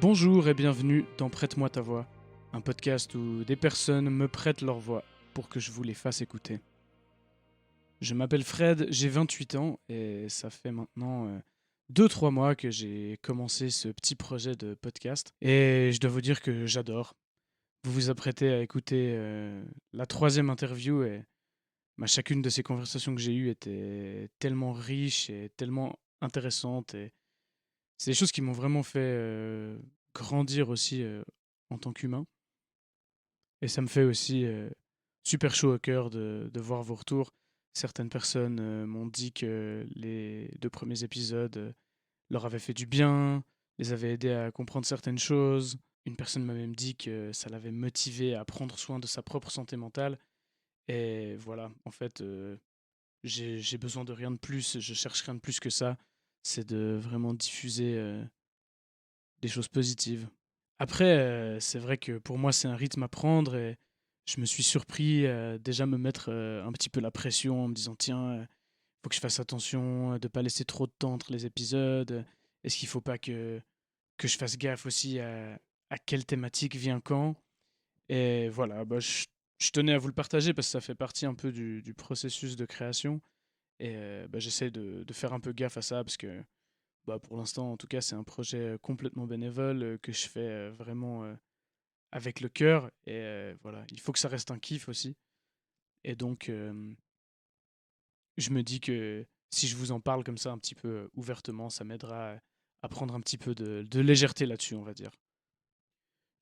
Bonjour et bienvenue dans Prête-moi ta voix, un podcast où des personnes me prêtent leur voix pour que je vous les fasse écouter. Je m'appelle Fred, j'ai 28 ans et ça fait maintenant 2-3 mois que j'ai commencé ce petit projet de podcast et je dois vous dire que j'adore. Vous vous apprêtez à écouter la troisième interview et chacune de ces conversations que j'ai eues était tellement riche et tellement intéressante et c'est des choses qui m'ont vraiment fait grandir aussi en tant qu'humain. Et ça me fait aussi super chaud au cœur de voir vos retours. Certaines personnes m'ont dit que les 2 premiers épisodes leur avaient fait du bien, les avaient aidés à comprendre certaines choses. Une personne m'a même dit que ça l'avait motivé à prendre soin de sa propre santé mentale. Et voilà, en fait, j'ai besoin de rien de plus, je cherche rien de plus que ça. C'est de vraiment diffuser des choses positives. Après, c'est vrai que pour moi, c'est un rythme à prendre et je me suis surpris déjà me mettre un petit peu la pression en me disant tiens, faut que je fasse attention de pas laisser trop de temps entre les épisodes. Est-ce qu'il faut pas que je fasse gaffe aussi à quelle thématique vient quand? Et voilà, je tenais à vous le partager parce que ça fait partie un peu du processus de création. Et j'essaie de faire un peu gaffe à ça parce que pour l'instant, en tout cas, c'est un projet complètement bénévole que je fais vraiment avec le cœur. Et voilà, il faut que ça reste un kiff aussi. Et donc, je me dis que si je vous en parle comme ça un petit peu ouvertement, ça m'aidera à prendre un petit peu de légèreté là-dessus, on va dire.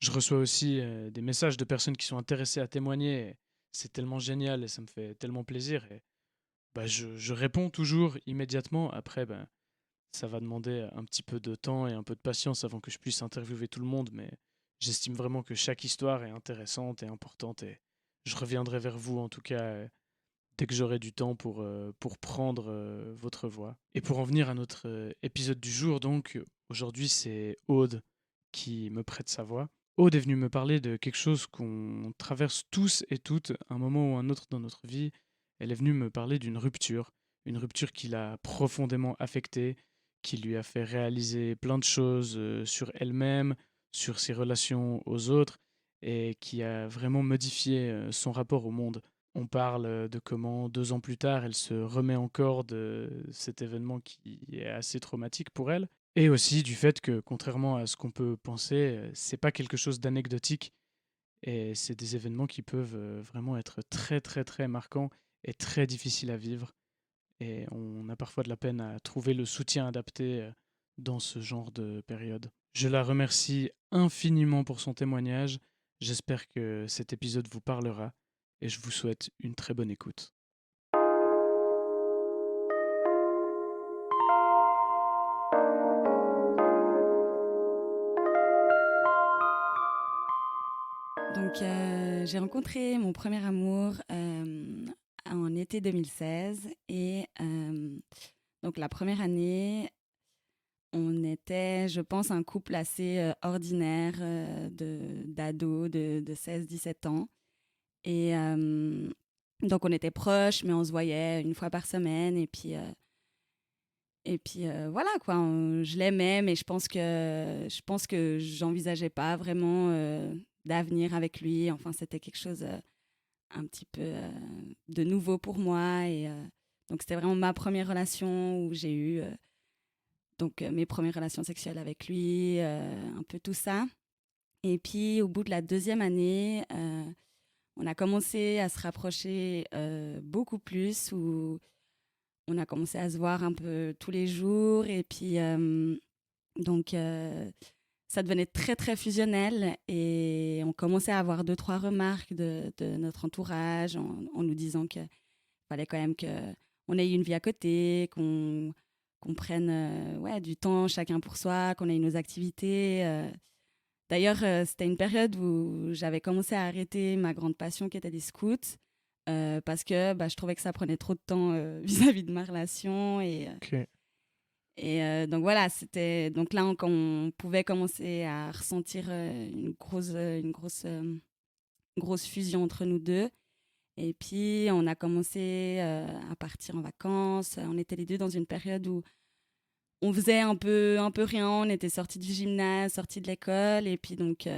Je reçois aussi des messages de personnes qui sont intéressées à témoigner. Et c'est tellement génial et ça me fait tellement plaisir. Et je réponds toujours immédiatement. Après, ça va demander un petit peu de temps et un peu de patience avant que je puisse interviewer tout le monde, mais j'estime vraiment que chaque histoire est intéressante et importante et je reviendrai vers vous en tout cas dès que j'aurai du temps pour prendre votre voix. Et pour en venir à notre épisode du jour, donc aujourd'hui c'est Aude qui me prête sa voix. Aude est venue me parler de quelque chose qu'on traverse tous et toutes, un moment ou un autre dans notre vie. Elle est venue me parler d'une rupture, une rupture qui l'a profondément affectée, qui lui a fait réaliser plein de choses sur elle-même, sur ses relations aux autres, et qui a vraiment modifié son rapport au monde. On parle de comment 2 ans plus tard, elle se remet encore de cet événement qui est assez traumatique pour elle. Et aussi du fait que, contrairement à ce qu'on peut penser, c'est pas quelque chose d'anecdotique et c'est des événements qui peuvent vraiment être très très très marquants et très difficiles à vivre. Et on a parfois de la peine à trouver le soutien adapté dans ce genre de période. Je la remercie infiniment pour son témoignage. J'espère que cet épisode vous parlera et je vous souhaite une très bonne écoute. Donc, j'ai rencontré mon premier amour en été 2016 et donc la première année, on était, je pense, un couple assez ordinaire d'ados de 16-17 ans. Et donc, on était proches, mais on se voyait une fois par semaine. Et puis voilà quoi, je l'aimais, mais je pense que j'envisageais pas vraiment d'avenir avec lui. Enfin, c'était quelque chose un petit peu de nouveau pour moi. Et donc, c'était vraiment ma première relation où j'ai eu mes premières relations sexuelles avec lui, un peu tout ça. Et puis, au bout de la deuxième année, on a commencé à se rapprocher beaucoup plus, où on a commencé à se voir un peu tous les jours. Et puis, donc, ça devenait très, très fusionnel. Et on commençait à avoir 2, 3 remarques de notre entourage en nous disant qu'il fallait quand même qu'on ait une vie à côté, qu'on prenne du temps chacun pour soi, qu'on ait nos activités. D'ailleurs, c'était une période où j'avais commencé à arrêter ma grande passion qui était les scouts. Parce que je trouvais que ça prenait trop de temps vis-à-vis de ma relation. Ok. Donc voilà, c'était donc là on pouvait commencer à ressentir grosse fusion entre nous deux. Et puis on a commencé à partir en vacances. On était les deux dans une période où on faisait un peu rien. On était sortis du gymnase, sortis de l'école. Et puis, donc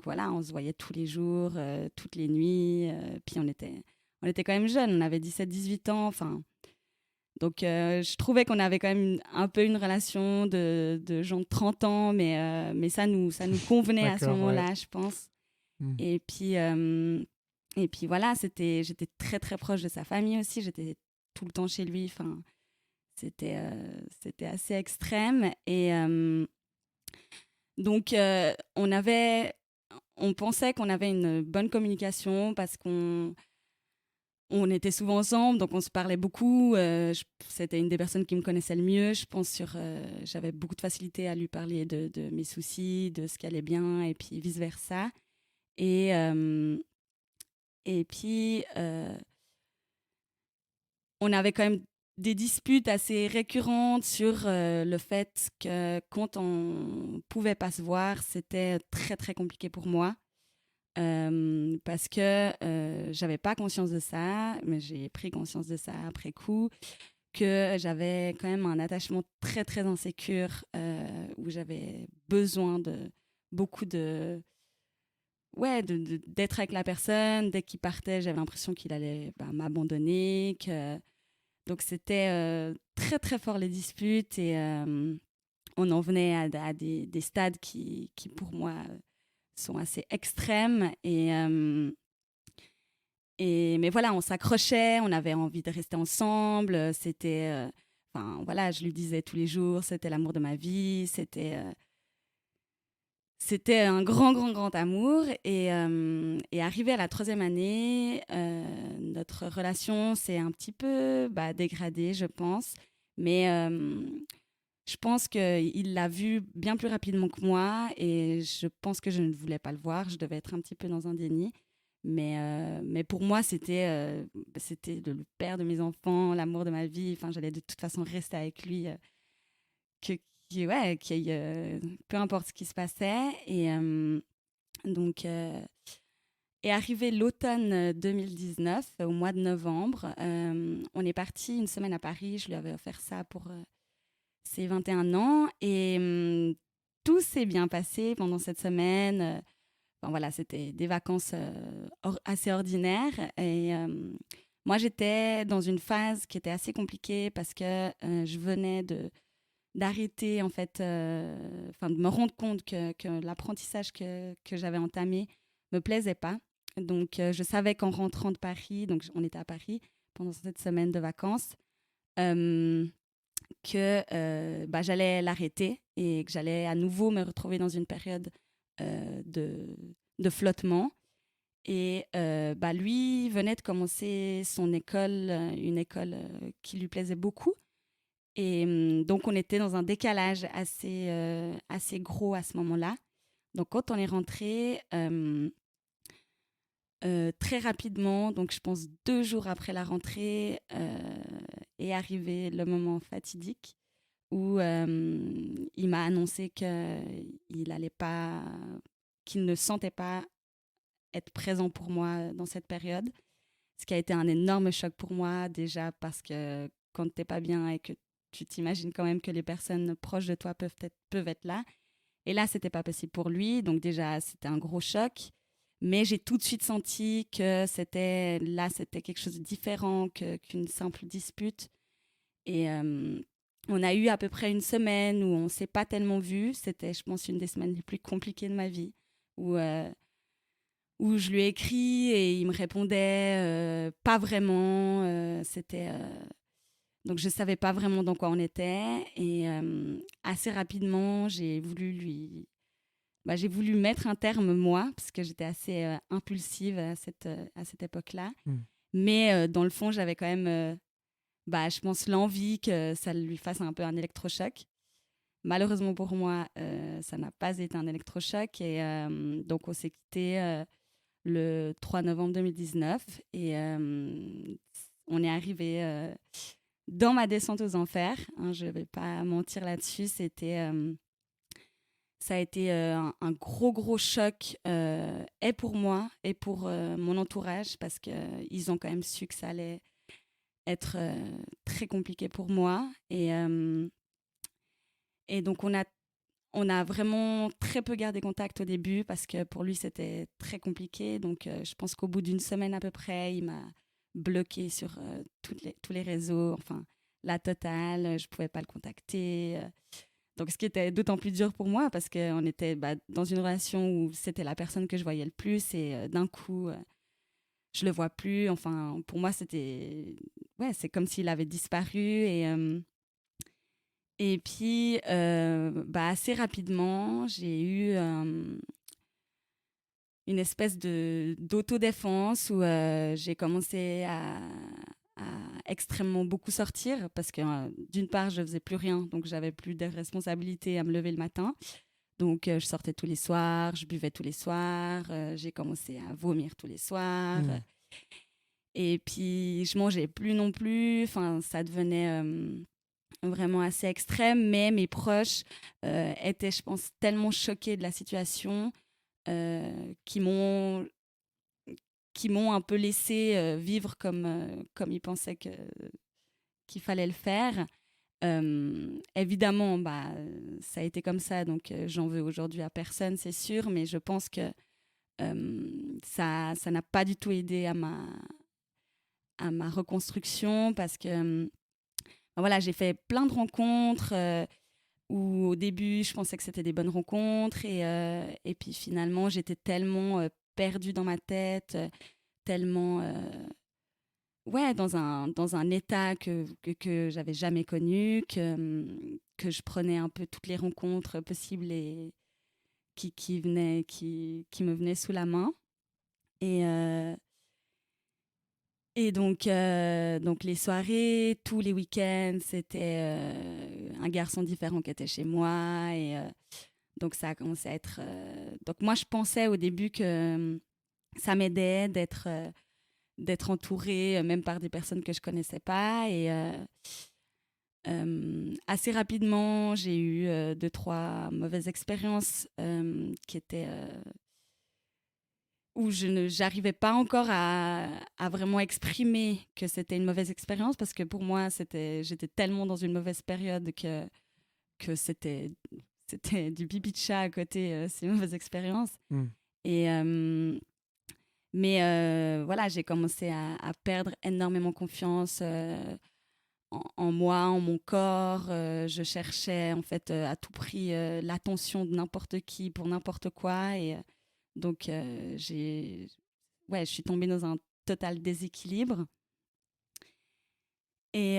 voilà, on se voyait tous les jours, toutes les nuits. Puis, on était quand même jeunes. On avait 17, 18 ans. Enfin, donc, je trouvais qu'on avait quand même un peu une relation de gens de 30 ans. Mais ça nous convenait à ce D'accord, ouais. moment-là, je pense. Hmm. Et puis, voilà, j'étais très, très proche de sa famille aussi. J'étais tout le temps chez lui. Enfin, c'était assez extrême. Et donc, on pensait qu'on avait une bonne communication parce qu'on était souvent ensemble, donc on se parlait beaucoup. C'était une des personnes qui me connaissait le mieux. Je pense j'avais beaucoup de facilité à lui parler de mes soucis, de ce qui allait bien, et puis vice-versa. Et, et puis, on avait quand même des disputes assez récurrentes sur le fait que quand on pouvait pas se voir, c'était très très compliqué pour moi parce que j'avais pas conscience de ça, mais j'ai pris conscience de ça après coup, que j'avais quand même un attachement très très insécure où j'avais besoin de beaucoup de ouais d'être avec la personne. Dès qu'il partait, j'avais l'impression qu'il allait m'abandonner, que donc c'était très très fort les disputes et on en venait à des stades qui pour moi sont assez extrêmes et mais voilà, on s'accrochait, on avait envie de rester ensemble, enfin voilà, je lui disais tous les jours, c'était l'amour de ma vie, c'était un grand, grand, grand amour. Et arrivé à la troisième année, notre relation s'est un petit peu dégradée, je pense. Mais je pense qu'il l'a vu bien plus rapidement que moi. Et je pense que je ne voulais pas le voir. Je devais être un petit peu dans un déni. Mais pour moi, c'était le père de mes enfants, l'amour de ma vie. Enfin, j'allais de toute façon rester avec lui. Que, ouais, peu importe ce qui se passait. Et donc, est arrivé l'automne 2019, au mois de novembre. On est parti une semaine à Paris. Je lui avais offert ça pour ses 21 ans. Et tout s'est bien passé pendant cette semaine. Enfin, voilà, c'était des vacances assez ordinaires. Et moi, j'étais dans une phase qui était assez compliquée parce que je venais d'arrêter en fait, enfin de me rendre compte que l'apprentissage que j'avais entamé me plaisait pas. Donc je savais qu'en rentrant de Paris, donc on était à Paris pendant cette semaine de vacances, euh, que j'allais l'arrêter et que j'allais à nouveau me retrouver dans une période de flottement. Et lui venait de commencer son école, une école qui lui plaisait beaucoup. Et donc, on était dans un décalage assez gros à ce moment-là. Donc, quand on est rentré, très rapidement, donc je pense 2 jours après la rentrée, est arrivé le moment fatidique où il m'a annoncé qu'il ne sentait pas être présent pour moi dans cette période. Ce qui a été un énorme choc pour moi, déjà parce que quand t'es pas bien et que tu t'imagines quand même que les personnes proches de toi peuvent être là. Et là, c'était pas possible pour lui. Donc déjà, c'était un gros choc. Mais j'ai tout de suite senti que c'était quelque chose de différent qu'une simple dispute. Et on a eu à peu près une semaine où on s'est pas tellement vu. C'était, je pense, une des semaines les plus compliquées de ma vie. Où je lui ai écrit et il me répondait pas vraiment. Donc je savais pas vraiment dans quoi on était. Et assez rapidement, j'ai voulu mettre un terme, moi, parce que j'étais assez impulsive à cette époque-là. Hmm. Mais dans le fond, j'avais quand même, je pense, l'envie que ça lui fasse un peu un électrochoc. Malheureusement pour moi, ça n'a pas été un électrochoc. Et donc, on s'est quitté le 3 novembre 2019. Et on est arrivé dans ma descente aux enfers. Hein, je ne vais pas mentir là-dessus. Ça a été un gros, gros choc, et pour moi, et pour mon entourage, parce qu'ils ont quand même su que ça allait être très compliqué pour moi. Et donc, on a vraiment très peu gardé contact au début parce que pour lui, c'était très compliqué. Donc, je pense qu'au bout d'une semaine à peu près, il m'a bloqué sur tous les réseaux, enfin, la totale. Je ne pouvais pas le contacter. Donc, ce qui était d'autant plus dur pour moi parce qu'on était dans une relation où c'était la personne que je voyais le plus et d'un coup, je le vois plus. Enfin, pour moi, c'est comme s'il avait disparu et puis assez rapidement, j'ai eu une espèce d'autodéfense où j'ai commencé à extrêmement beaucoup sortir parce que d'une part, je faisais plus rien, donc j'avais plus de responsabilités à me lever le matin. Donc, je sortais tous les soirs, je buvais tous les soirs, j'ai commencé à vomir tous les soirs. Et puis, je mangeais plus non plus. Enfin, ça devenait vraiment assez extrême. Mais mes proches étaient, je pense, tellement choqués de la situation qui m'ont un peu laissé vivre comme ils pensaient qu'il fallait le faire. Évidemment, ça a été comme ça, donc j'en veux aujourd'hui à personne, c'est sûr, mais je pense que ça n'a pas du tout aidé à ma reconstruction parce que voilà, j'ai fait plein de rencontres où au début, je pensais que c'était des bonnes rencontres et puis finalement, j'étais tellement perdue dans ma tête, tellement dans un état que j'avais jamais connu, que je prenais un peu toutes les rencontres possibles et qui me venaient sous la main. Et, et donc les soirées, tous les week-ends, c'était un garçon différent qui était chez moi. Et donc ça a commencé à être... Donc moi, je pensais au début que ça m'aidait d'être entourée, même par des personnes que je connaissais pas. Et assez rapidement, j'ai eu 2, 3 mauvaises expériences qui étaient où j'arrivais pas encore à vraiment exprimer que c'était une mauvaise expérience parce que pour moi, j'étais tellement dans une mauvaise période que c'était du pipi de chat à côté ces mauvaises expériences. Et mais voilà, j'ai commencé à perdre énormément confiance en moi, en mon corps. Je cherchais en fait à tout prix l'attention de n'importe qui pour n'importe quoi. Et donc, je suis tombée dans un total déséquilibre. Et,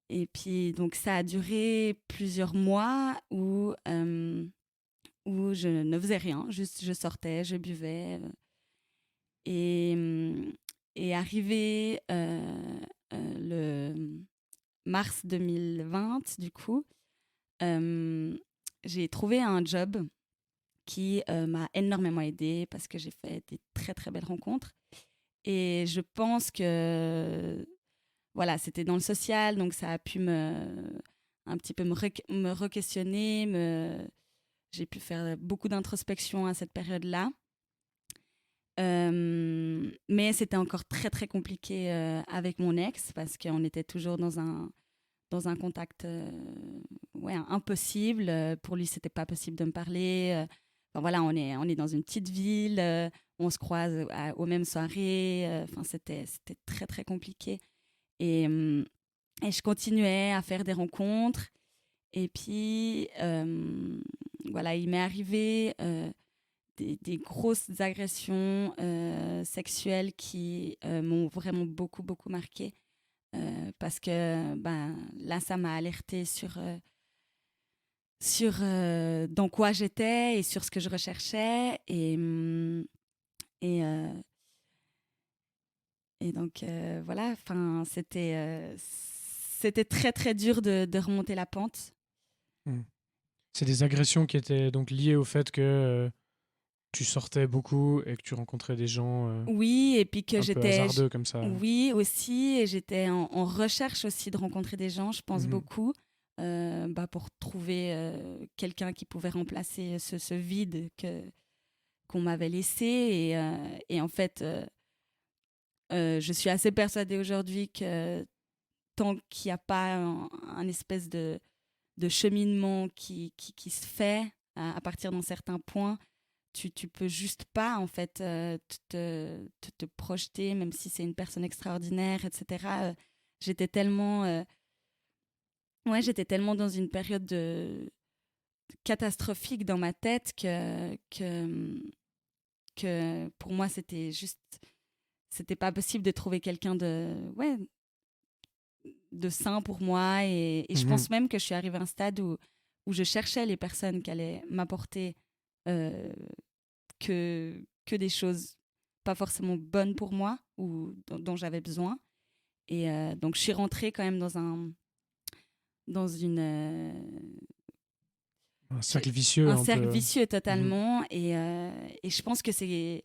et puis, donc, ça a duré plusieurs mois où je ne faisais rien. Juste, je sortais, je buvais. Et, et arrivé le mars 2020, du coup, j'ai trouvé un job qui m'a énormément aidée parce que j'ai fait des très, très belles rencontres. Et je pense que, voilà, c'était dans le social, donc ça a pu un petit peu me re-questionner. J'ai pu faire beaucoup d'introspection à cette période-là. Mais c'était encore très, très compliqué avec mon ex parce qu'on était toujours dans un contact impossible. Pour lui, c'était pas possible de me parler. Enfin, voilà, on est dans une petite ville, on se croise aux mêmes soirées. Enfin, c'était très, très compliqué. Et, et je continuais à faire des rencontres. Et puis, voilà, il m'est arrivé des grosses agressions sexuelles qui m'ont vraiment beaucoup, beaucoup marquée. Parce que là, ça m'a alertée sur dans quoi j'étais et sur ce que je recherchais. Et, euh, et donc, voilà, c'était très, très dur de remonter la pente. C'est des agressions qui étaient donc liées au fait que tu sortais beaucoup et que tu rencontrais des gens Oui, et puis que un peu hasardeux comme ça. Oui, aussi, et j'étais en recherche aussi de rencontrer des gens, je pense beaucoup, pour trouver quelqu'un qui pouvait remplacer ce vide qu'on m'avait laissé. Et en fait, je suis assez persuadée aujourd'hui que tant qu'il n'y a pas un espèce de cheminement qui se fait à partir d'un certain point, tu peux juste pas en fait te projeter, même si c'est une personne extraordinaire, etc. J'étais tellement j'étais tellement dans une période catastrophique dans ma tête que pour moi c'était pas possible de trouver quelqu'un de sain pour moi, et je pense même que je suis arrivée à un stade où je cherchais les personnes qui allaient m'apporter euh, que des choses pas forcément bonnes pour moi ou dont j'avais besoin. Et donc je suis rentrée quand même dans Un cercle vicieux un un cercle peu. vicieux totalement. Et je pense que c'est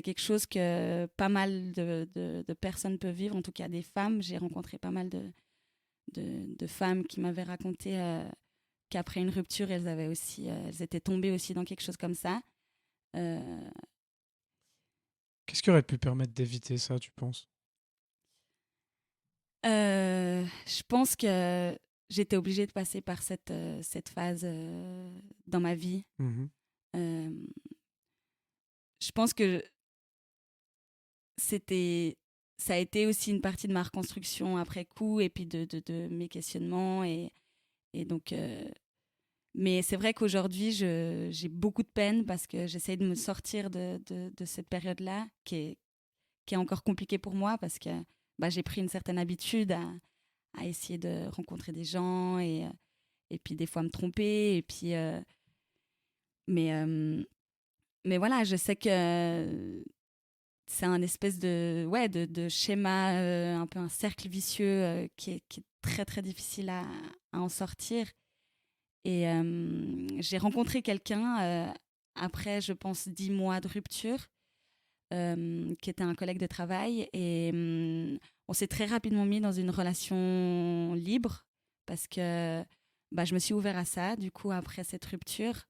quelque chose que pas mal de personnes peuvent vivre, en tout cas des femmes. J'ai rencontré pas mal de femmes qui m'avaient raconté qu'après une rupture, elles étaient tombées aussi dans quelque chose comme ça. Qu'est-ce qui aurait pu permettre d'éviter ça, tu penses? Je pense que j'étais obligée de passer par cette phase dans ma vie. Mhm. Euh, je pense que ça a été aussi une partie de ma reconstruction après coup, et puis de mes questionnements. Et donc, mais c'est vrai qu'aujourd'hui, j'ai beaucoup de peine parce que j'essaie de me sortir de cette période-là qui est encore compliquée pour moi parce que j'ai pris une certaine habitude à essayer de rencontrer des gens, et puis des fois me tromper. Et puis, mais, euh, mais voilà, je sais que c'est un espèce de schéma, un peu un cercle vicieux qui est très très difficile à en sortir. Et j'ai rencontré quelqu'un après, je pense, 10 mois de rupture, qui était un collègue de travail. Et on s'est très rapidement mis dans une relation libre parce que je me suis ouvert à ça, du coup, après cette rupture.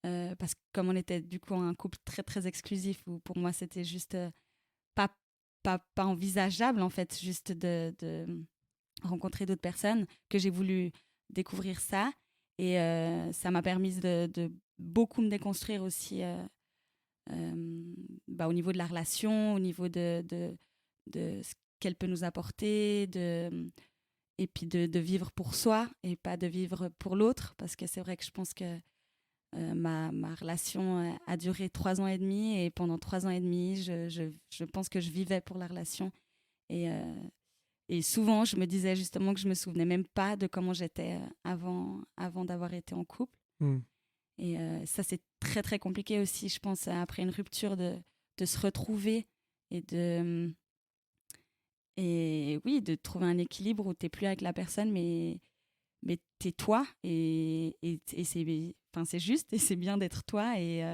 Parce que comme on était, du coup, un couple très, très exclusif, où pour moi, c'était juste pas, pas envisageable, en fait, juste de rencontrer d'autres personnes, que j'ai voulu découvrir ça. Et ça m'a permis de beaucoup me déconstruire aussi, au niveau de la relation, au niveau de ce qu'elle peut nous apporter, et puis de vivre pour soi et pas de vivre pour l'autre. Parce que c'est vrai que je pense que ma relation a duré 3 ans et demi, et pendant 3 ans et demi, je pense que je vivais pour la relation. Et, et souvent, je me disais justement que je me souvenais même pas de comment j'étais avant d'avoir été en couple. Mm. Et ça, c'est très, très compliqué aussi, je pense, après une rupture, de se retrouver et et oui, de trouver un équilibre où tu n'es plus avec la personne, mais tu es toi. Et c'est juste, et c'est bien d'être toi, et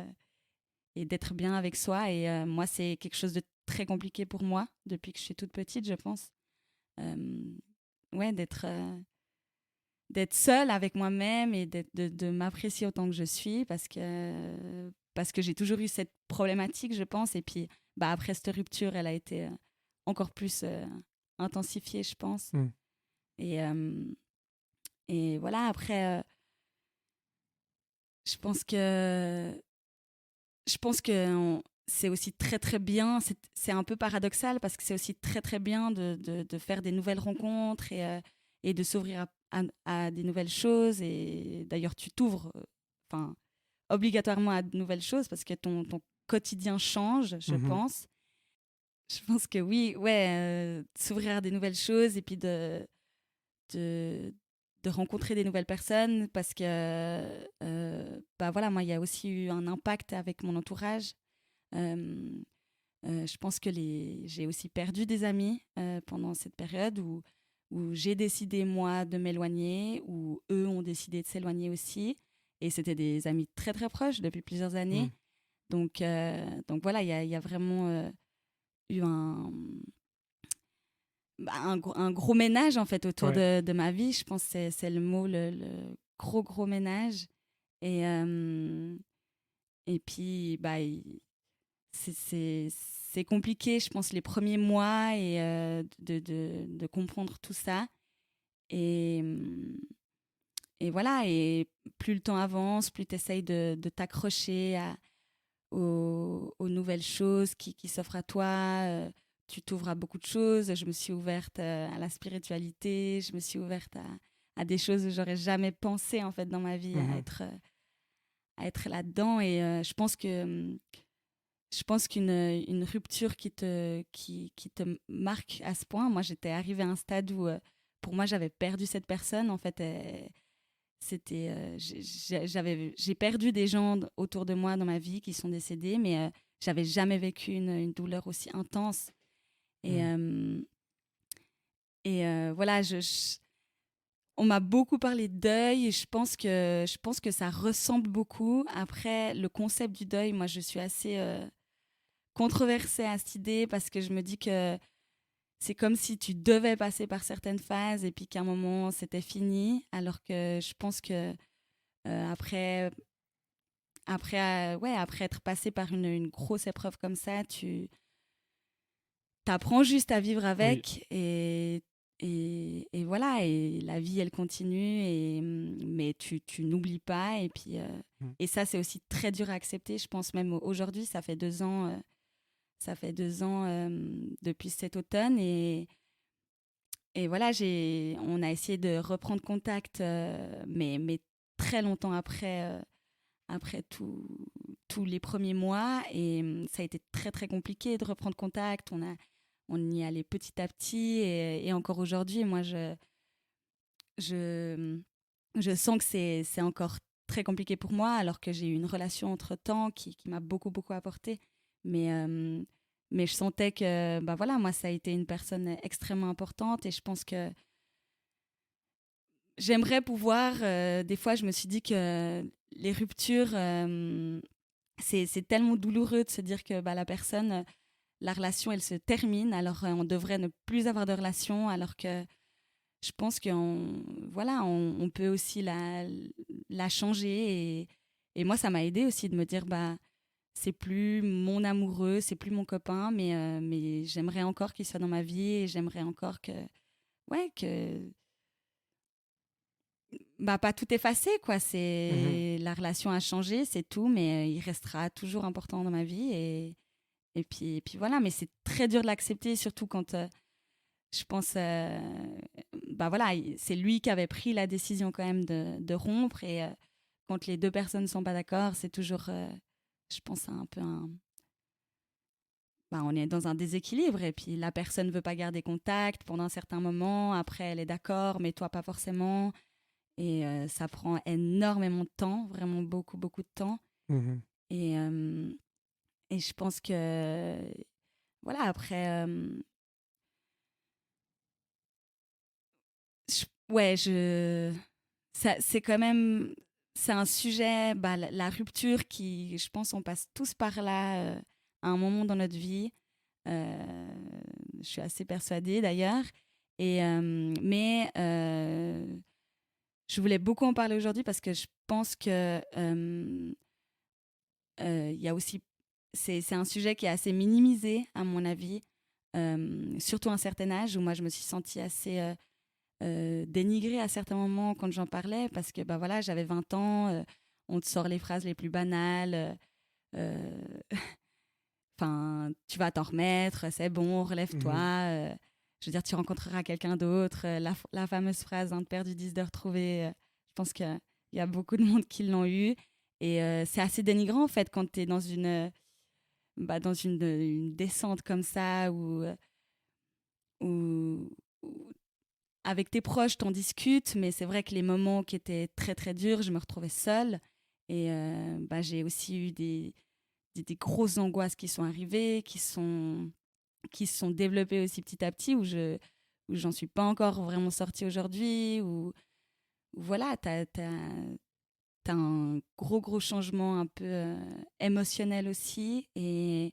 d'être bien avec soi. Et moi, c'est quelque chose de très compliqué pour moi depuis que je suis toute petite, je pense. Ouais, d'être seule avec moi-même, et de m'apprécier autant que je suis, parce que j'ai toujours eu cette problématique, je pense. Et puis, après cette rupture, elle a été encore plus intensifiée, je pense. Mm. Et, et voilà, après, je pense que, c'est aussi très, très bien. C'est un peu paradoxal parce que c'est aussi très, très bien de faire des nouvelles rencontres, et de s'ouvrir à des nouvelles choses. Et d'ailleurs, tu t'ouvres enfin, obligatoirement à de nouvelles choses parce que ton quotidien change, je Mhm. pense. Je pense que oui, ouais, s'ouvrir à des nouvelles choses, et puis de, de rencontrer des nouvelles personnes, parce que voilà, moi, il y a aussi eu un impact avec mon entourage. Euh, je pense que j'ai aussi perdu des amis pendant cette période où j'ai décidé, moi, de m'éloigner, où eux ont décidé de s'éloigner aussi. Et c'était des amis très, très proches depuis plusieurs Mm. années. Donc voilà, il y a vraiment eu un gros ménage, en fait, autour Ouais. de ma vie. Je pense que c'est le mot, le gros, gros ménage. Et, et puis, c'est compliqué, je pense, les premiers mois, et de comprendre tout ça. Et, voilà, et plus le temps avance, plus tu essayes de t'accrocher aux nouvelles choses qui s'offrent à toi. Tu t'ouvres à beaucoup de choses. Je me suis ouverte à la spiritualité, je me suis ouverte à des choses où j'aurais jamais pensé en fait dans ma vie à être là-dedans. Et je pense qu'une rupture qui te marque à ce point, moi j'étais arrivée à un stade où pour moi j'avais perdu cette personne. En fait, j'ai perdu des gens autour de moi dans ma vie qui sont décédés, mais j'avais jamais vécu une douleur aussi intense. Et, voilà, on m'a beaucoup parlé de deuil. Et je pense que ça ressemble beaucoup. Après, le concept du deuil, moi, je suis assez controversée à cette idée parce que je me dis que c'est comme si tu devais passer par certaines phases et puis qu'à un moment, c'était fini. Alors que je pense que après être passé par une grosse épreuve comme ça, tu apprends juste à vivre Oui. avec et voilà, et la vie, elle continue, mais tu n'oublies pas. Et puis, Mm. et ça, c'est aussi très dur à accepter. Je pense même aujourd'hui, ça fait 2 ans depuis cet automne. Et voilà, on a essayé de reprendre contact, mais très longtemps après tous les premiers mois. Et ça a été très, très compliqué de reprendre contact. On y allait petit à petit. Et encore aujourd'hui, moi, je, je sens que c'est encore très compliqué pour moi, alors que j'ai eu une relation entre-temps qui m'a beaucoup, beaucoup apporté. Mais je sentais que, bah voilà, moi, ça a été une personne extrêmement importante. Et je pense que j'aimerais pouvoir, des fois, je me suis dit que les ruptures, c'est tellement douloureux de se dire que bah, la personne, la relation, elle se termine, alors on devrait ne plus avoir de relation, alors que je pense qu'on voilà, on peut aussi la changer. Et moi, ça m'a aidé aussi de me dire, bah, c'est plus mon amoureux, c'est plus mon copain, mais j'aimerais encore qu'il soit dans ma vie et j'aimerais encore ouais, que bah, pas tout effacer, quoi. Mhm. La relation a changé, c'est tout, mais il restera toujours important dans ma vie. Et puis voilà, mais c'est très dur de l'accepter, surtout quand je pense, bah voilà, c'est lui qui avait pris la décision quand même de rompre. Et quand les deux personnes ne sont pas d'accord, c'est toujours, je pense, un peu bah, on est dans un déséquilibre. Et puis la personne ne veut pas garder contact pendant un certain moment. Après, elle est d'accord, mais toi, pas forcément. Et ça prend énormément de temps, vraiment beaucoup, beaucoup de temps. Mhm. Et, euh, et je pense que, voilà, après, ouais, c'est quand même, c'est un sujet, bah, la rupture qui, je pense, on passe tous par là à un moment dans notre vie. Euh, je suis assez persuadée d'ailleurs. Mais je voulais beaucoup en parler aujourd'hui parce que je pense que il y a aussi, c'est un sujet qui est assez minimisé à mon avis, surtout à un certain âge où moi je me suis sentie assez dénigrée à certains moments quand j'en parlais parce que bah voilà, j'avais 20 ans, on te sort les phrases les plus banales. euh, Enfin, tu vas t'en remettre, c'est bon, relève-toi. Mhm. Je veux dire, tu rencontreras quelqu'un d'autre. La fameuse phrase, hein, de perdu 10 de retrouver. Je pense qu'il y a beaucoup de monde qui l'ont eu. Et c'est assez dénigrant, en fait, quand tu es dans dans une descente comme ça où, où avec tes proches, t'en discutes. Mais c'est vrai que les moments qui étaient très, très durs, je me retrouvais seule. Et bah, j'ai aussi eu des grosses angoisses qui sont arrivées, qui se sont développées aussi petit à petit, où j'en suis pas encore vraiment sortie aujourd'hui, où voilà, t'as un gros changement un peu émotionnel aussi. Et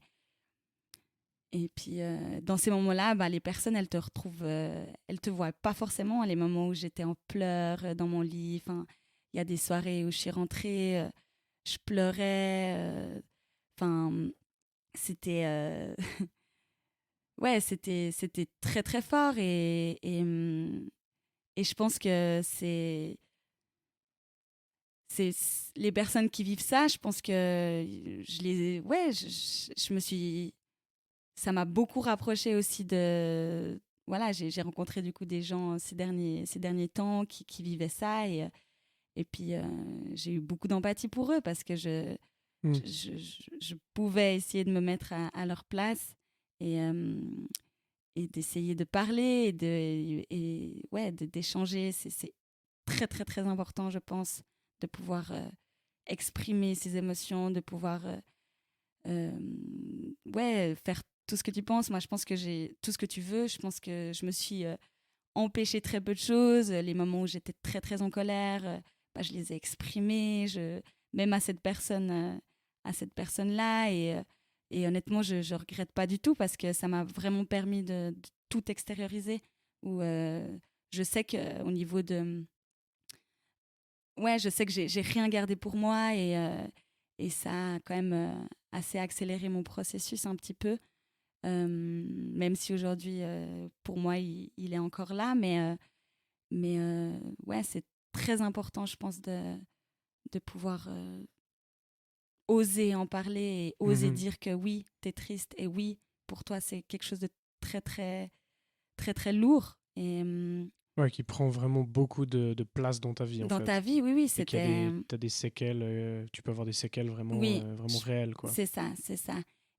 puis, dans ces moments-là, bah, les personnes, elles te retrouvent, elles te voient pas forcément. Les moments où j'étais en pleurs dans mon lit, enfin, il y a des soirées où je suis rentrée, je pleurais. Enfin, c'était ouais, c'était très très fort. Et je pense que les personnes qui vivent ça, je pense que je me suis, ça m'a beaucoup rapproché aussi de, voilà, j'ai rencontré du coup des gens ces derniers temps qui vivaient ça et puis j'ai eu beaucoup d'empathie pour eux parce que Mm. je pouvais essayer de me mettre à leur place et, euh, et d'essayer de parler d'échanger. C'est très, très, très important, je pense, de pouvoir exprimer ses émotions, de pouvoir faire tout ce que tu penses. Moi, je pense que j'ai tout ce que tu veux. Je pense que je me suis empêché très peu de choses. Les moments où j'étais très, très en colère, je les ai exprimés, même à cette personne-là. Et honnêtement, je ne regrette pas du tout parce que ça m'a vraiment permis de tout extérioriser. Où, je sais qu'au niveau de... Ouais, je sais que j'ai rien gardé pour moi et ça a quand même assez accéléré mon processus un petit peu. Même si aujourd'hui, pour moi, il est encore là. Mais ouais, c'est très important, je pense, de pouvoir oser en parler et oser Mhm. dire que oui, t'es triste et oui, pour toi, c'est quelque chose de très, très, très, très lourd. Et Ouais, qui prend vraiment beaucoup de place dans ta vie, en dans ta fait. vie, oui, oui, Et qu'il y a c'était... t'as des séquelles, tu peux avoir des séquelles vraiment, Oui, vraiment réelles, quoi. c'est ça, c'est ça.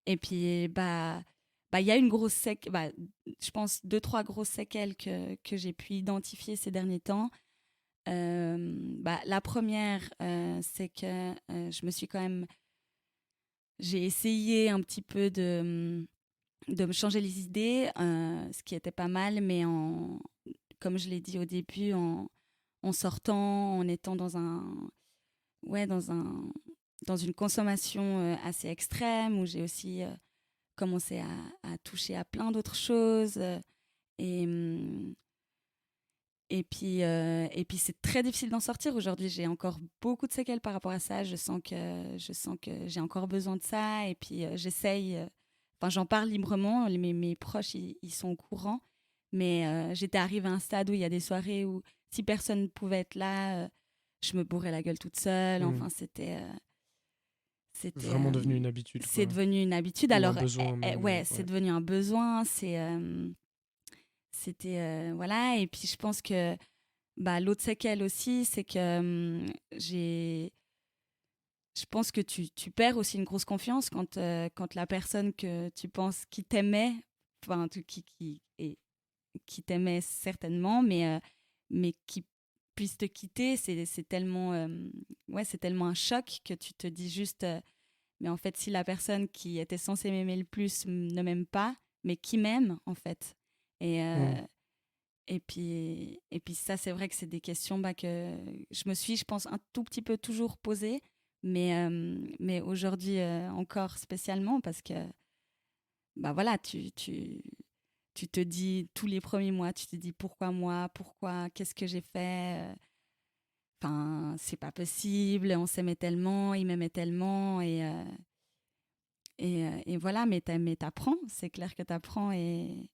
Et puis, il y a une grosse séquelle, je pense deux, trois grosses séquelles que j'ai pu identifier ces derniers temps. La première, c'est que je me suis quand même... J'ai essayé un petit peu de me changer les idées, ce qui était pas mal, mais comme je l'ai dit au début, en sortant, en étant ouais, dans une consommation assez extrême, où j'ai aussi commencé à toucher à plein d'autres choses. Et, hum, et puis c'est très difficile d'en sortir. Aujourd'hui, j'ai encore beaucoup de séquelles par rapport à ça. Je sens que j'ai encore besoin de ça. Et puis j'essaye. Enfin, j'en parle librement. Mes proches, ils sont au courant. Mais j'étais arrivée à un stade où il y a des soirées où si personne ne pouvait être là, je me bourrais la gueule toute seule. Mhm. Enfin, c'était, Vraiment devenu une habitude, c'est quoi. devenu une habitude. Ou un Alors, besoin même, ouais, c'est ouais. devenu un besoin. C'était voilà. Et puis je pense que l'autre séquelle aussi, c'est que je pense que tu perds aussi une grosse confiance quand la personne que tu penses qui t'aimait, enfin, qui t'aimait certainement, mais qui puisse te quitter, c'est tellement, ouais, c'est tellement un choc que tu te dis juste, mais en fait, si la personne qui était censée m'aimer le plus ne m'aime pas, mais qui m'aime, en fait. Et, Mhm. et puis ça, c'est vrai que c'est des questions que je me suis, je pense, un tout petit peu toujours posées, mais aujourd'hui encore spécialement parce que voilà, tu te dis tous les premiers mois, tu te dis pourquoi moi, pourquoi, qu'est-ce que j'ai fait. Enfin, c'est pas possible, on s'aimait tellement, il m'aimait tellement et voilà, mais t'apprends, c'est clair que t'apprends et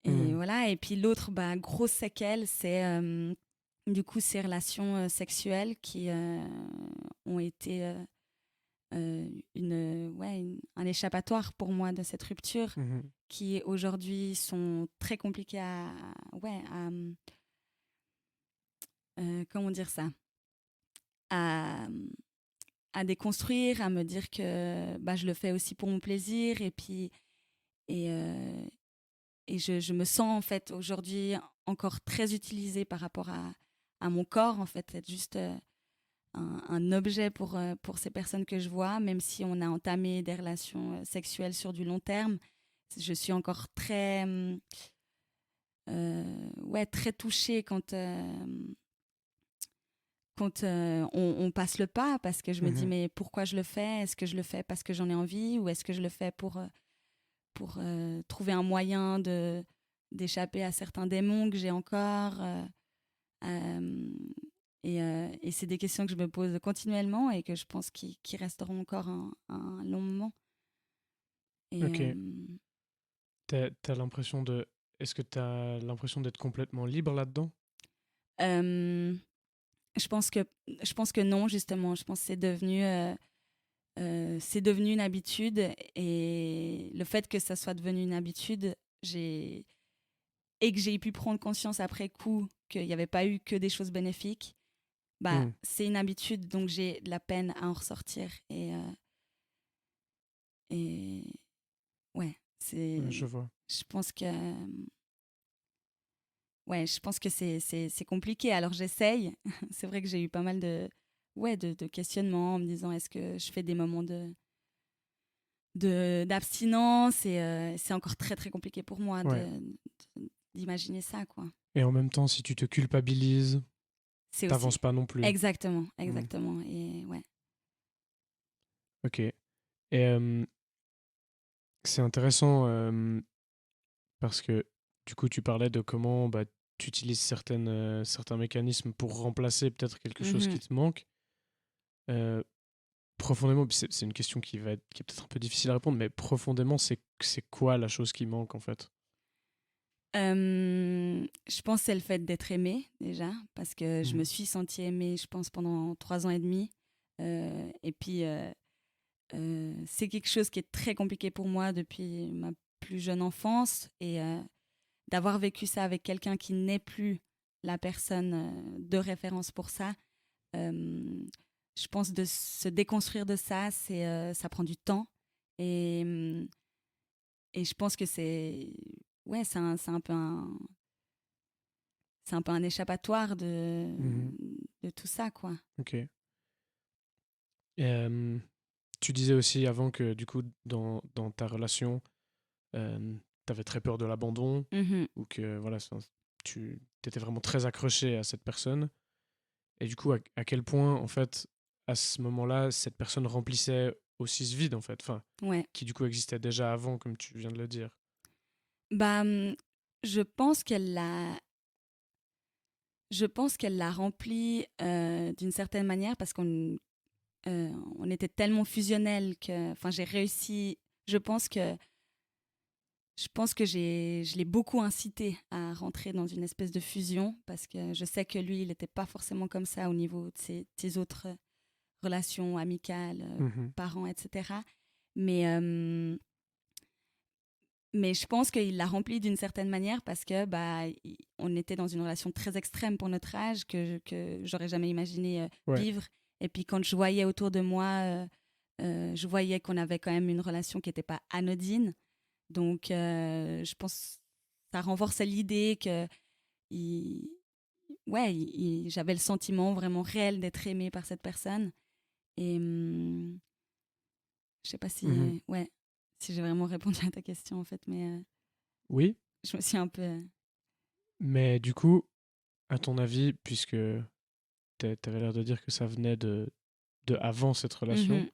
Mhm. voilà. Et puis l'autre grosse séquelle, c'est du coup ces relations sexuelles qui ont été un échappatoire pour moi de cette rupture, Mhm. qui aujourd'hui sont très compliquées comment dire ça, à, à déconstruire, à me dire que je le fais aussi pour mon plaisir et, euh, et je me sens en fait aujourd'hui encore très utilisée par rapport à mon corps, en fait, être juste un objet pour ces personnes que je vois, même si on a entamé des relations sexuelles sur du long terme. Je suis encore très touchée quand on passe le pas, parce que je me dis, Mhm. mais pourquoi je le fais? Est-ce que je le fais parce que j'en ai envie ou est-ce que je le fais pour trouver un moyen d'échapper à certains démons que j'ai encore euh, et c'est des questions que je me pose continuellement et que je pense qui resteront encore un long moment. Et Ok. T'as l'impression de... Est-ce que t'as l'impression d'être complètement libre là-dedans? euh, Je pense que non, justement. Je pense que c'est devenu une habitude. Et le fait que ça soit devenu une habitude, et que j'ai pu prendre conscience après coup qu'il n'y avait pas eu que des choses bénéfiques, bah, Hmm. c'est une habitude, donc j'ai de la peine à en ressortir. Et ouais, Ouais, je vois. je pense que, ouais, je pense que c'est compliqué. Alors j'essaye. C'est vrai que j'ai eu pas mal de questionnements en me disant est-ce que je fais des moments d'abstinence et c'est encore très très compliqué pour moi Ouais. d'imaginer ça, quoi. Et en même temps, si tu te culpabilises, C'est t'avances aussi. pas non plus. Exactement, Hmm. exactement. Et ouais. Ok. Et c'est intéressant parce que du coup, tu parlais de comment bah, tu utilises certains mécanismes pour remplacer peut-être quelque chose Mhm. qui te manque. Euh, Profondément, puis c'est une question qui est peut-être un peu difficile à répondre, mais profondément, c'est quoi la chose qui manque en fait? Je pense que c'est le fait d'être aimée déjà, parce que je me Mhm. suis sentie aimée, je pense, pendant 3 ans et demi. Et puis, c'est quelque chose qui est très compliqué pour moi depuis ma plus jeune enfance. Et d'avoir vécu ça avec quelqu'un qui n'est plus la personne de référence pour ça, euh, je pense de se déconstruire de ça, ça prend du temps. Et, et je pense que ouais, c'est un peu un échappatoire Mhm. de tout ça, quoi. Ok. Et, tu disais aussi avant que du coup, dans ta relation, tu avais très peur de l'abandon Mhm. ou que voilà, tu étais vraiment très accroché à cette personne. Et du coup, à quel point, en fait, à ce moment-là, cette personne remplissait aussi ce vide, en fait, enfin, Ouais. qui du coup existait déjà avant, comme tu viens de le dire. Bah, je pense je pense qu'elle l'a rempli d'une certaine manière parce on était tellement fusionnels que, enfin, j'ai réussi. Je pense que, je l'ai beaucoup incité à rentrer dans une espèce de fusion parce que je sais que lui, il n'était pas forcément comme ça au niveau de ses autres relations amicales, Mhm. parents, etc. Mais, euh, mais je pense qu'il l'a rempli d'une certaine manière parce que bah, on était dans une relation très extrême pour notre âge que j'aurais jamais imaginé Ouais. vivre. Et puis quand je voyais autour de moi, je voyais qu'on avait quand même une relation qui n'était pas anodine. Donc je pense que ça renforçait l'idée que il, ouais, j'avais le sentiment vraiment réel d'être aimée par cette personne. Et je sais pas Mhm. si, ouais, si j'ai vraiment répondu à ta question en fait, mais Oui, je me suis un peu. mais du coup, à ton avis, puisque t'avais l'air de dire que ça venait de avant cette relation, Mhm.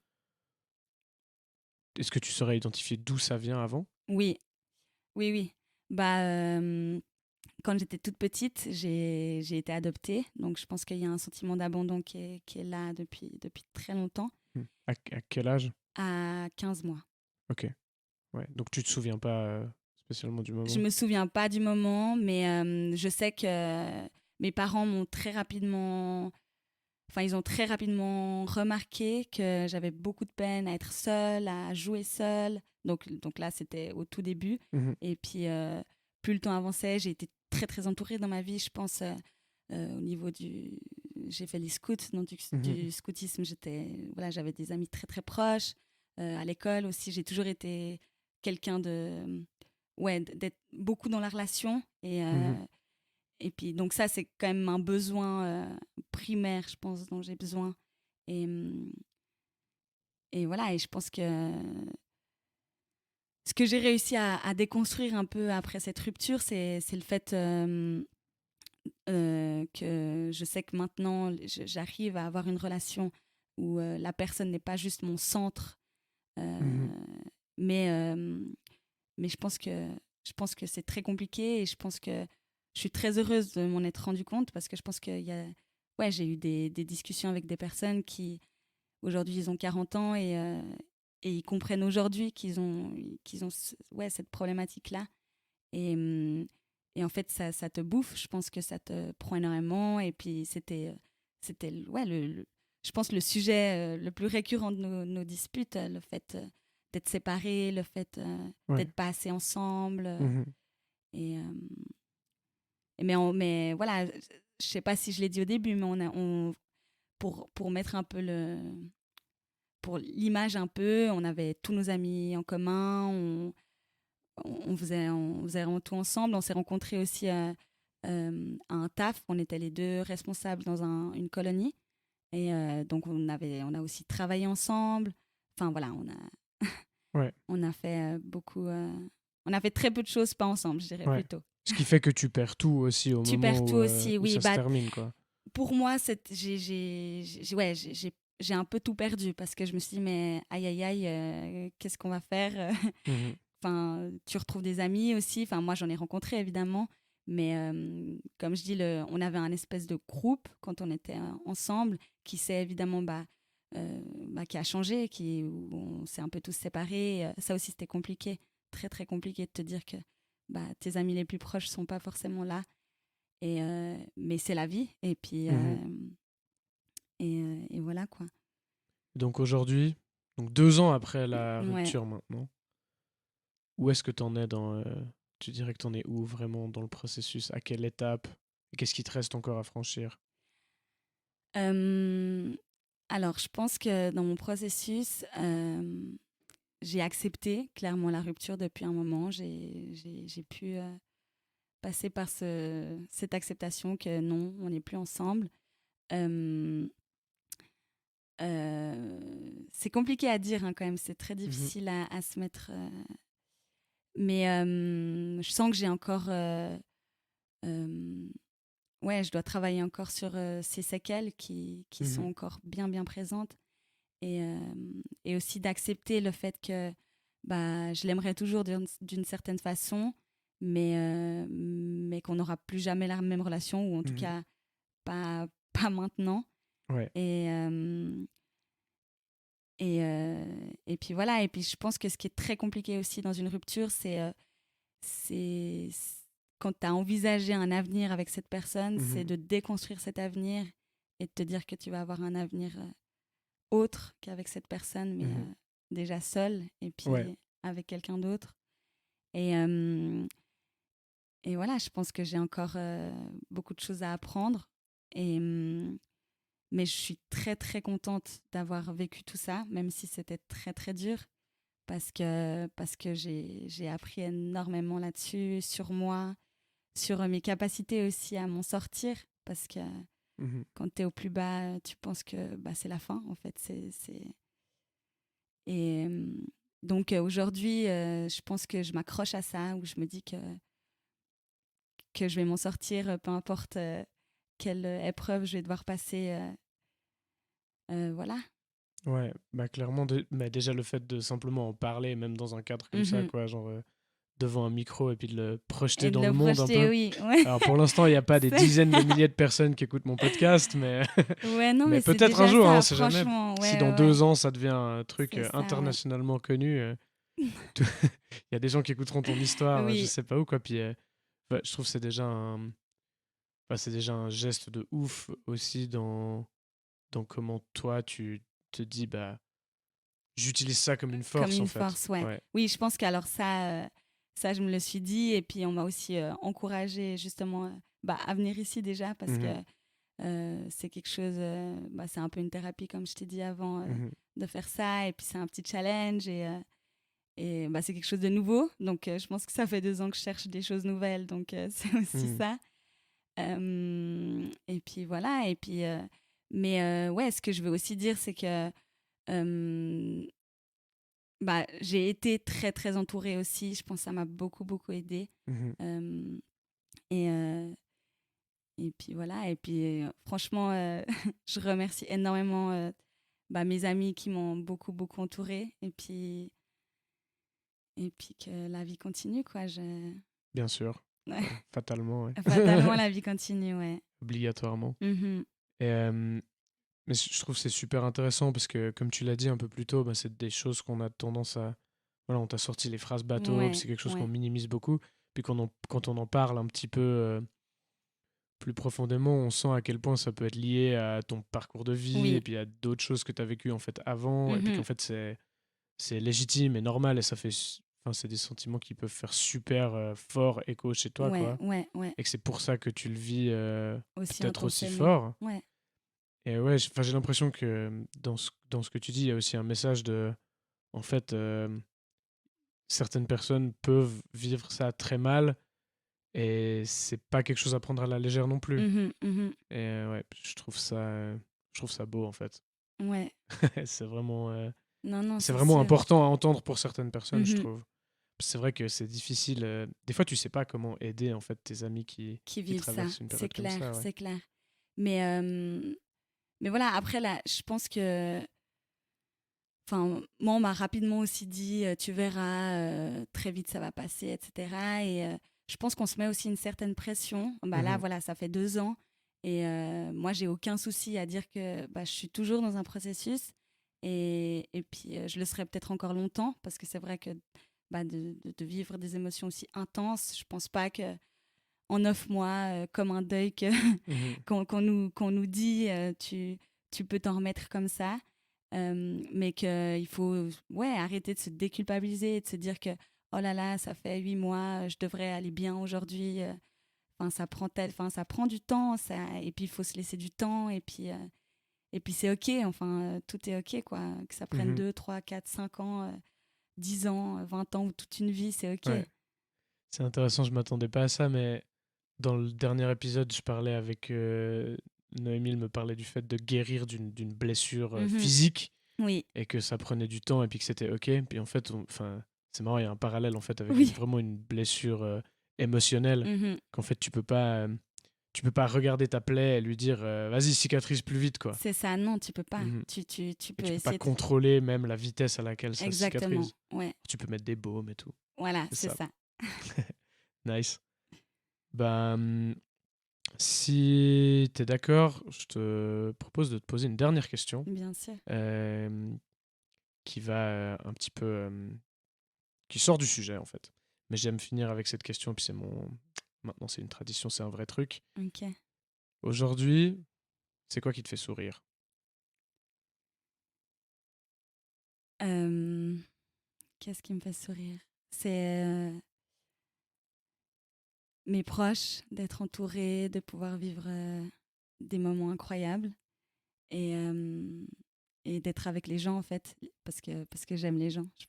est-ce que tu saurais identifier d'où ça vient avant? Oui, oui, oui. Bah, quand j'étais toute petite, j'ai été adoptée. Donc, je pense qu'il y a un sentiment d'abandon qui est là depuis très longtemps, Hmm. À quel âge? à 15 mois. Ok, ouais. Donc tu te souviens pas spécialement du Je moment? me souviens pas du moment, mais je sais que mes parents m'ont très rapidement. Enfin, ils ont très rapidement remarqué que j'avais beaucoup de peine à être seule, à jouer seule. Donc là, c'était au tout début. Mhm. Et puis, plus le temps avançait, j'ai été très, très entourée dans ma vie, je pense, au niveau du... J'ai fait les scouts, donc Mhm. du scoutisme, voilà, j'avais des amis très, très proches. À l'école aussi, j'ai toujours été quelqu'un de... Ouais, d'être beaucoup dans la relation. Mhm. Et puis, donc ça, c'est quand même un besoin primaire, je pense, dont j'ai besoin. Et, et voilà, et je pense que ce que j'ai réussi à déconstruire un peu après cette rupture, c'est le fait que je sais que maintenant, j'arrive à avoir une relation où la personne n'est pas juste mon centre, Mhm. euh, mais, euh, mais je pense que c'est très compliqué et je pense que je suis très heureuse de m'en être rendu compte parce que je pense qu'il y a, ouais, j'ai eu des discussions avec des personnes qui aujourd'hui ils ont 40 ans et ils comprennent aujourd'hui qu'ils ont ouais, cette problématique là et en fait ça te bouffe, je pense que ça te prend énormément et puis je pense, le sujet le plus récurrent de nos disputes, le fait d'être séparés, le fait d'être pas assez ensemble. Et, mais voilà, je sais pas si je l'ai dit au début, mais pour mettre un peu pour l'image un peu, on avait tous nos amis en commun, on faisait vraiment tout ensemble. On s'est rencontrés aussi à un taf. On était les deux responsables dans une colonie. Et donc, on a aussi travaillé ensemble. Enfin, voilà, on a fait beaucoup. On a fait très peu de choses pas ensemble, je dirais plutôt. Ce qui fait que tu perds tout aussi au tu moment perds tout aussi, où oui, ça se termine, quoi. Pour moi, j'ai un peu tout perdu parce que je me suis dit, mais aïe, aïe, aïe, qu'est-ce qu'on va faire? Enfin, tu retrouves des amis aussi. Enfin, moi, j'en ai rencontré, évidemment. Mais comme je dis, on avait un espèce de groupe quand on était ensemble qui s'est évidemment qui a changé, où on s'est un peu tous séparés. Ça aussi, c'était compliqué, très, très compliqué de te dire que tes amis les plus proches sont pas forcément là. Mais c'est la vie. Et puis, et voilà, quoi. Donc aujourd'hui, 2 ans après la rupture maintenant, où est-ce que tu en es tu dirais que tu en es où vraiment dans le processus? À quelle étape? Et qu'est-ce qui te reste encore à franchir? Alors, je pense que dans mon processus, j'ai accepté clairement la rupture depuis un moment. J'ai pu passer par cette acceptation que non, on n'est plus ensemble. C'est compliqué à dire quand même, c'est très difficile à se mettre. Mais je sens que j'ai encore. Je dois travailler encore sur ces séquelles qui sont encore bien, bien présentes. Et aussi d'accepter le fait que je l'aimerais toujours d'une certaine façon, mais qu'on n'aura plus jamais la même relation, ou en tout cas pas maintenant. Et puis voilà, et puis je pense que ce qui est très compliqué aussi dans une rupture, c'est quand tu as envisagé un avenir avec cette personne, c'est de déconstruire cet avenir et de te dire que tu vas avoir un avenir autre qu'avec cette personne, mais déjà seul, et puis avec quelqu'un d'autre. Et voilà, je pense que j'ai encore beaucoup de choses à apprendre. Mais je suis très, très contente d'avoir vécu tout ça, même si c'était très, très dur, parce que j'ai appris énormément là-dessus, sur moi, sur mes capacités aussi à m'en sortir, parce que quand tu es au plus bas, tu penses que c'est la fin, en fait. Et donc aujourd'hui, je pense que je m'accroche à ça, où je me dis que je vais m'en sortir, peu importe quelle épreuve je vais devoir passer. Voilà. Ouais, clairement, déjà le fait de simplement en parler, même dans un cadre comme ça, quoi, genre devant un micro, et puis de le projeter dans le monde un peu. Oui. Alors pour l'instant, il n'y a pas des dizaines de milliers de personnes qui écoutes mon podcast, mais, mais peut-être un jour, on ne sait jamais. Si dans 2 ans, ça devient un truc internationalement connu, il y a des gens qui écouteront ton histoire, je sais pas où, quoi. Puis je trouve que c'est déjà un geste de ouf aussi dans comment toi tu te dis, j'utilise ça comme une force, en fait. Comme une force, ouais. Oui, je pense qu'alors ça, je me le suis dit, et puis on m'a aussi encouragée justement à venir ici déjà, parce que c'est quelque chose, c'est un peu une thérapie, comme je t'ai dit avant, de faire ça, et puis c'est un petit challenge, et c'est quelque chose de nouveau, donc je pense que ça fait 2 ans que je cherche des choses nouvelles, donc c'est aussi ça. Et puis voilà, et puis mais ce que je veux aussi dire, c'est que j'ai été très, très entourée aussi. Je pense que ça m'a beaucoup, beaucoup aidée. Et puis voilà. Et puis franchement, je remercie énormément mes amis qui m'ont beaucoup, beaucoup entourée. Et puis que la vie continue, quoi. Bien sûr. Fatalement, ouais. Fatalement, la vie continue, ouais. Obligatoirement. Mais je trouve que c'est super intéressant parce que, comme tu l'as dit un peu plus tôt, c'est des choses qu'on a tendance à... Voilà, on t'a sorti les phrases bateau, c'est quelque chose qu'on minimise beaucoup. Puis quand on en parle un petit peu plus profondément, on sent à quel point ça peut être lié à ton parcours de vie et puis à d'autres choses que tu as vécues en fait avant, et puis qu'en fait c'est légitime et normal, et ça fait, enfin, c'est des sentiments qui peuvent faire super fort écho chez toi, quoi. Et que c'est pour ça que tu le vis peut-être aussi fort. Et ouais, j'ai l'impression que dans ce que tu dis, il y a aussi un message de, en fait, certaines personnes peuvent vivre ça très mal. Et c'est pas quelque chose à prendre à la légère non plus. Et ouais, je trouve ça beau en fait. Ouais. C'est vraiment, non, c'est vraiment sûr. important à entendre pour certaines personnes, je trouve. C'est vrai que c'est difficile. Des fois, tu sais pas comment aider en fait tes amis qui vivent traversent ça. une période comme ça. C'est clair. Mais voilà, après là, je pense que, enfin, moi, on m'a rapidement aussi dit, tu verras, très vite ça va passer, etc. Et je pense qu'on se met aussi une certaine pression. Là, voilà, ça fait 2 ans. Et moi, j'ai aucun souci à dire que je suis toujours dans un processus. Et puis, je le serai peut-être encore longtemps, parce que c'est vrai que de vivre des émotions aussi intenses, je pense pas que en 9 mois, comme un deuil qu'on nous dit, tu peux t'en remettre comme ça. Mais qu'il faut arrêter de se déculpabiliser et de se dire que oh là là, ça fait 8 mois, je devrais aller bien aujourd'hui. Ça prend du temps, et puis il faut se laisser du temps, et puis c'est OK, tout est OK, quoi. Que ça prenne 2, 3, 4, 5 ans, 10 ans, 20 ans ou toute une vie, c'est OK. Ouais. C'est intéressant, je m'attendais pas à ça, mais dans le dernier épisode, je parlais avec Noémie, elle me parlait du fait de guérir d'une blessure physique, et que ça prenait du temps et puis que c'était OK. Puis en fait, c'est marrant, il y a un parallèle en fait avec vraiment une blessure émotionnelle, qu'en fait tu peux pas regarder ta plaie et lui dire vas-y, cicatrise plus vite, quoi. C'est ça, non, tu peux pas. Tu peux essayer pas contrôler même la vitesse à laquelle ça Exactement, cicatrise. Tu peux mettre des baumes et tout. Voilà, c'est ça. Nice. Si tu es d'accord, je te propose de te poser une dernière question. Bien sûr. Qui va un petit peu... qui sort du sujet, en fait. Mais j'aime finir avec cette question, puis maintenant, c'est une tradition, c'est un vrai truc. OK. Aujourd'hui, c'est quoi qui te fait sourire ? Qu'est-ce qui me fait sourire ? C'est mes proches, d'être entourée, de pouvoir vivre des moments incroyables, et d'être avec les gens, en fait, parce que j'aime les gens. Je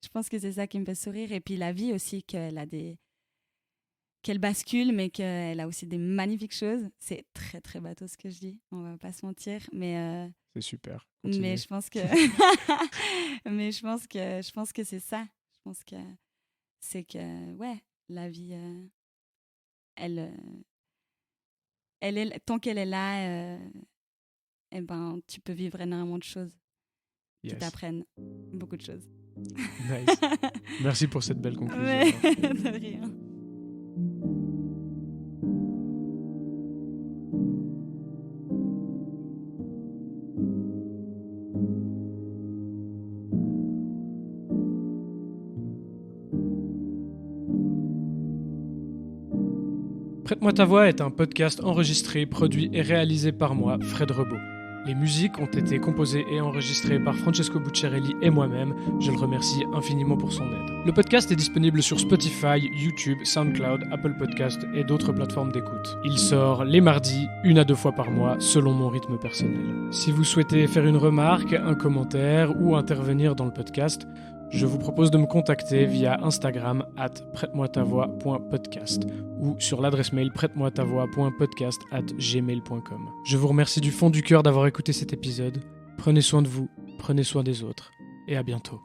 pense que c'est ça qui me fait sourire. Et puis la vie aussi, qu'elle bascule, mais qu'elle a aussi des magnifiques choses. C'est très très bateau ce que je dis, on va pas se mentir, mais c'est super. Continue. Mais je pense que je pense que c'est ça. Je pense que c'est que la vie, elle est, tant qu'elle est là, tu peux vivre énormément de choses qui t'apprennent beaucoup de choses. Nice. Merci pour cette belle conclusion. De rien. Prête-moi ta voix est un podcast enregistré, produit et réalisé par moi, Fred Rebaud. Les musiques ont été composées et enregistrées par Francesco Bucciarelli et moi-même. Je le remercie infiniment pour son aide. Le podcast est disponible sur Spotify, YouTube, SoundCloud, Apple Podcast et d'autres plateformes d'écoute. Il sort les mardis, 1 à 2 fois par mois, selon mon rythme personnel. Si vous souhaitez faire une remarque, un commentaire ou intervenir dans le podcast, je vous propose de me contacter via Instagram @prête-moi-ta-voix.podcast ou sur l'adresse mail prête-moi-ta-voix.podcast@gmail.com. Je vous remercie du fond du cœur d'avoir écouté cet épisode. Prenez soin de vous, prenez soin des autres, et à bientôt.